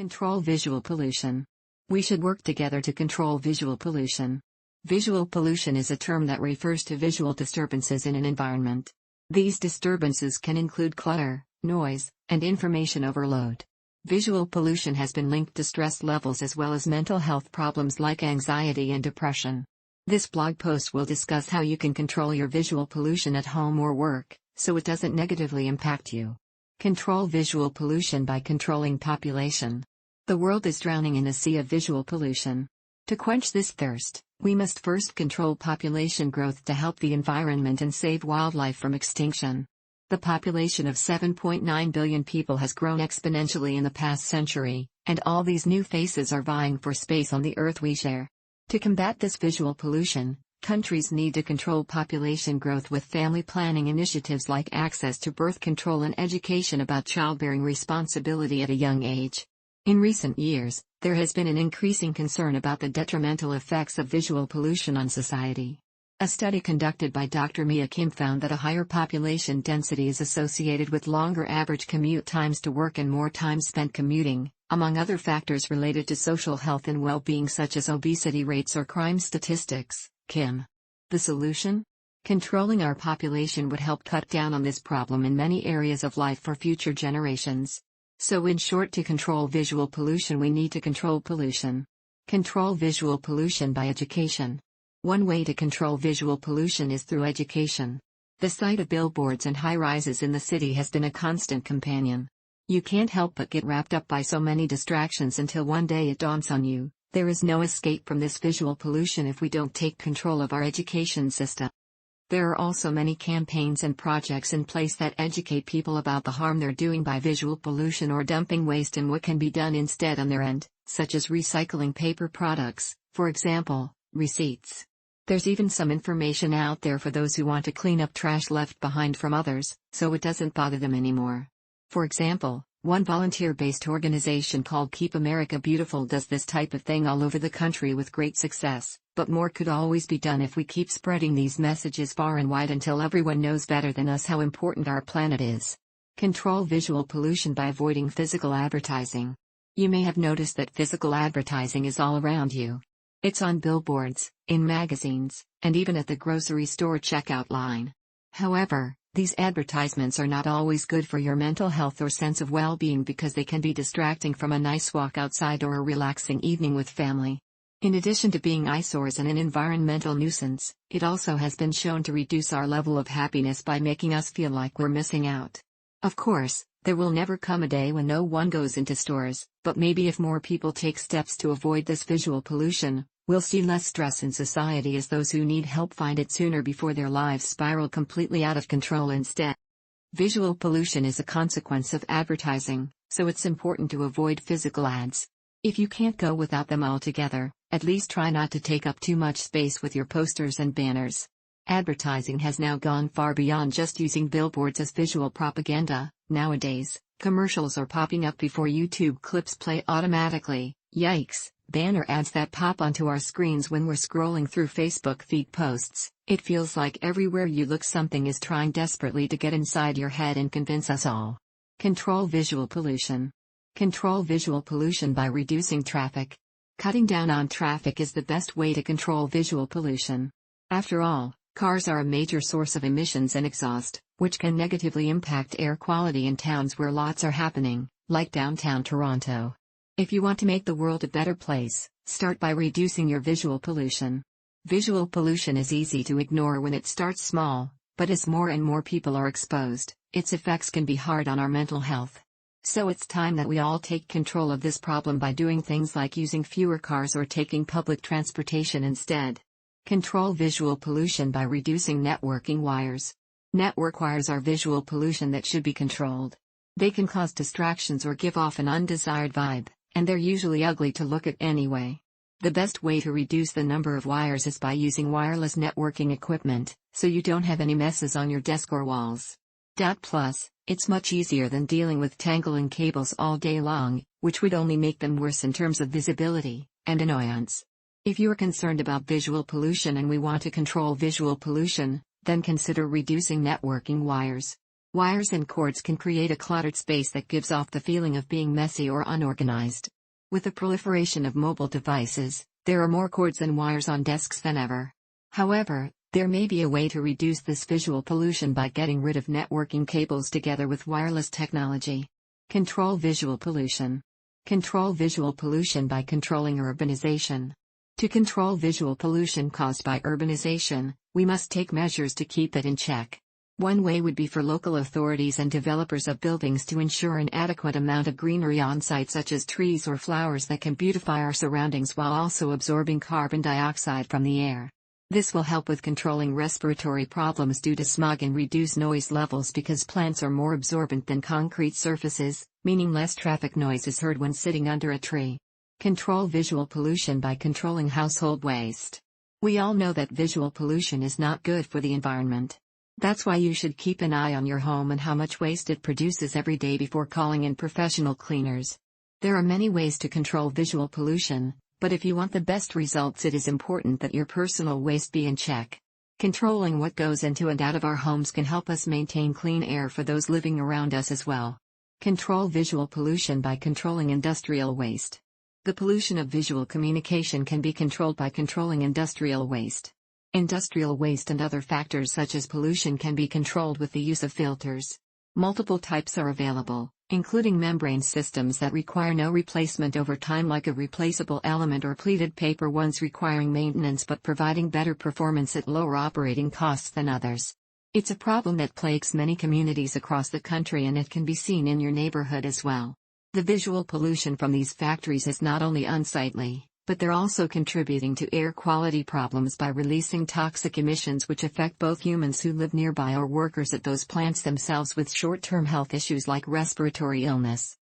Control visual pollution. We should work together to control visual pollution. Visual pollution is a term that refers to visual disturbances in an environment. These disturbances can include clutter, noise, and information overload. Visual pollution has been linked to stress levels as well as mental health problems like anxiety and depression. This blog post will discuss how you can control your visual pollution at home or work, so it doesn't negatively impact you. Control visual pollution by controlling population. The world is drowning in a sea of visual pollution. To quench this thirst, we must first control population growth to help the environment and save wildlife from extinction. The population of 7.9 billion people has grown exponentially in the past century, and all these new faces are vying for space on the earth we share. To combat this visual pollution, countries need to control population growth with family planning initiatives like access to birth control and education about childbearing responsibility at a young age. In recent years, there has been an increasing concern about the detrimental effects of visual pollution on society. A study conducted by Dr. Mia Kim found that a higher population density is associated with longer average commute times to work and more time spent commuting, among other factors related to social health and well-being such as obesity rates or crime statistics. Kim. The solution? Controlling our population would help cut down on this problem in many areas of life for future generations. So in short, to control visual pollution we need to control pollution. Control visual pollution by education. One way to control visual pollution is through education. The sight of billboards and high-rises in the city has been a constant companion. You can't help but get wrapped up by so many distractions until one day it dawns on you, there is no escape from this visual pollution if we don't take control of our education system. There are also many campaigns and projects in place that educate people about the harm they're doing by visual pollution or dumping waste and what can be done instead on their end, such as recycling paper products, for example, receipts. There's even some information out there for those who want to clean up trash left behind from others, so it doesn't bother them anymore. For example, one volunteer-based organization called Keep America Beautiful does this type of thing all over the country with great success, but more could always be done if we keep spreading these messages far and wide until everyone knows better than us how important our planet is. Control visual pollution by avoiding physical advertising. You may have noticed that physical advertising is all around you. It's on billboards, in magazines, and even at the grocery store checkout line. However, these advertisements are not always good for your mental health or sense of well-being because they can be distracting from a nice walk outside or a relaxing evening with family. In addition to being eyesores and an environmental nuisance, it also has been shown to reduce our level of happiness by making us feel like we're missing out. Of course, there will never come a day when no one goes into stores, but maybe if more people take steps to avoid this visual pollution, we'll see less stress in society as those who need help find it sooner before their lives spiral completely out of control instead. Visual pollution is a consequence of advertising, so it's important to avoid physical ads. If you can't go without them altogether, at least try not to take up too much space with your posters and banners. Advertising has now gone far beyond just using billboards as visual propaganda. Nowadays, commercials are popping up before YouTube clips play automatically. Yikes! Banner ads that pop onto our screens when we're scrolling through Facebook feed posts. It feels like everywhere you look something is trying desperately to get inside your head and convince us all. Control visual pollution. Control visual pollution by reducing traffic. Cutting down on traffic is the best way to control visual pollution. After all, cars are a major source of emissions and exhaust, which can negatively impact air quality in towns where lots are happening, like downtown Toronto. If you want to make the world a better place, start by reducing your visual pollution. Visual pollution is easy to ignore when it starts small, but as more and more people are exposed, its effects can be hard on our mental health. So it's time that we all take control of this problem by doing things like using fewer cars or taking public transportation instead. Control visual pollution by reducing networking wires. Network wires are visual pollution that should be controlled. They can cause distractions or give off an undesired vibe, and they're usually ugly to look at anyway. The best way to reduce the number of wires is by using wireless networking equipment, so you don't have any messes on your desk or walls. Plus, it's much easier than dealing with tangling cables all day long, which would only make them worse in terms of visibility and annoyance. If you are concerned about visual pollution and we want to control visual pollution, then consider reducing networking wires. Wires and cords can create a cluttered space that gives off the feeling of being messy or unorganized. With the proliferation of mobile devices, there are more cords and wires on desks than ever. However, there may be a way to reduce this visual pollution by getting rid of networking cables together with wireless technology. Control visual pollution. Control visual pollution by controlling urbanization. To control visual pollution caused by urbanization, we must take measures to keep it in check. One way would be for local authorities and developers of buildings to ensure an adequate amount of greenery on site, such as trees or flowers that can beautify our surroundings while also absorbing carbon dioxide from the air. This will help with controlling respiratory problems due to smog and reduce noise levels because plants are more absorbent than concrete surfaces, meaning less traffic noise is heard when sitting under a tree. Control visual pollution by controlling household waste. We all know that visual pollution is not good for the environment. That's why you should keep an eye on your home and how much waste it produces every day before calling in professional cleaners. There are many ways to control visual pollution, but if you want the best results, it is important that your personal waste be in check. Controlling what goes into and out of our homes can help us maintain clean air for those living around us as well. Control visual pollution by controlling industrial waste. The pollution of visual communication can be controlled by controlling industrial waste. Industrial waste and other factors such as pollution can be controlled with the use of filters. Multiple types are available, including membrane systems that require no replacement over time, like a replaceable element, or pleated paper ones requiring maintenance but providing better performance at lower operating costs than others. It's a problem that plagues many communities across the country, and it can be seen in your neighborhood as well. The visual pollution from these factories is not only unsightly, but they're also contributing to air quality problems by releasing toxic emissions which affect both humans who live nearby or workers at those plants themselves with short-term health issues like respiratory illness.